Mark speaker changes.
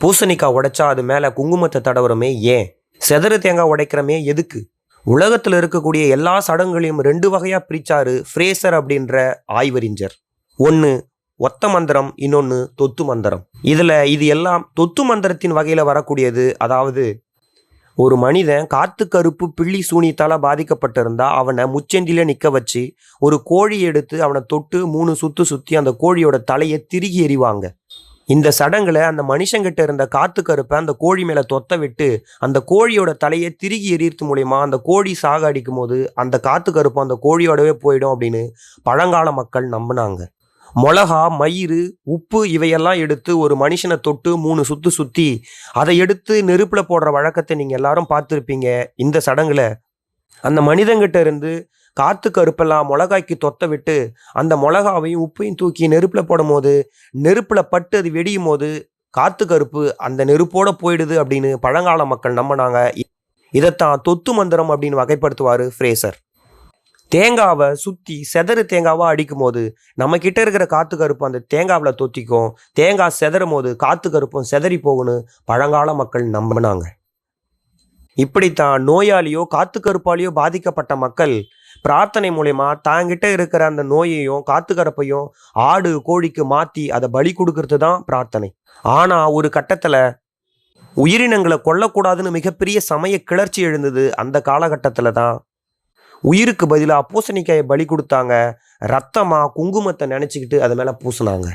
Speaker 1: பூசணிக்காய் உடைச்சா அது மேலே குங்குமத்தை தடவுறமே ஏன்? செதறு தேங்காய் உடைக்கிறமே எதுக்கு? உலகத்தில் இருக்கக்கூடிய எல்லா சடங்குகளையும் ரெண்டு வகையாக பிரிச்சாரு ஃப்ரேசர் அப்படின்ற ஆய்வறிஞர். ஒன்று ஒத்த மந்திரம், இன்னொன்று தொத்து மந்திரம். இது எல்லாம் தொத்து மந்திரத்தின் வகையில் வரக்கூடியது. அதாவது ஒரு மனிதன் காத்து கருப்பு பிள்ளி சூனியத்தால் பாதிக்கப்பட்டிருந்தா அவனை முச்செண்டில நிற்க வச்சு ஒரு கோழி எடுத்து அவனை தொட்டு 3 சுத்து சுற்றி அந்த கோழியோட தலையை திருகி எறிவாங்க. இந்த சடங்குல அந்த மனுஷங்கிட்ட இருந்த காத்து கருப்பை அந்த கோழி மேலே தொத்த விட்டு அந்த கோழியோட தலையை திருகி எறியறது மூலயமா அந்த கோழி சாக அடிக்கும் போது அந்த காத்து கருப்பு அந்த கோழியோடவே போயிடும் அப்படின்னு பழங்கால மக்கள் நம்பினாங்க. மிளகா, மயிறு, உப்பு இவையெல்லாம் எடுத்து ஒரு மனுஷனை தொட்டு 3 சுத்து சுற்றி அதை எடுத்து நெருப்பில் போடுற வழக்கத்தை நீங்கள் எல்லாரும் பார்த்துருப்பீங்க. இந்த சடங்குல அந்த மனிதங்கிட்ட இருந்து காத்து கருப்பெல்லாம் மிளகாய்க்கு தொத்த விட்டு அந்த மிளகாவையும் உப்பையும் தூக்கி நெருப்பில் போடும் போது நெருப்பில் பட்டு அது வெடியும் போது காத்து கருப்பு அந்த நெருப்போட போயிடுது அப்படின்னு பழங்கால மக்கள் நம்பினாங்க. இதைத்தான் தொத்து மந்திரம் அப்படின்னு வகைப்படுத்துவார் ஃப்ரேசர். தேங்காவை சுற்றி செதறு தேங்காவை அடிக்கும் போது நம்ம கிட்ட இருக்கிற காத்து கருப்பு அந்த தேங்காவில் தொத்திக்கும். தேங்காய் செதறும் போது காத்து கருப்பும் செதறி போகுன்னு பழங்கால மக்கள் நம்பினாங்க. இப்படித்தான் நோயாளியோ காத்து கருப்பாலேயோ பாதிக்கப்பட்ட மக்கள் பிரார்த்தனை மூலயமா தாங்கிட்ட இருக்கிற அந்த நோயையும் காத்து கருப்பையும் ஆடு கோழிக்கு மாற்றி அதை பலி கொடுக்கறது தான் பிரார்த்தனை. ஆனால் ஒரு கட்டத்தில் உயிரினங்களை கொல்லக்கூடாதுன்னு மிகப்பெரிய சமய கிளர்ச்சி எழுந்தது. அந்த காலகட்டத்தில் தான் உயிருக்கு பதிலாக பூசணிக்காயை பலி கொடுத்தாங்க. ரத்தமாக குங்குமத்தை நினச்சிக்கிட்டு அது மேலே பூசினாங்க.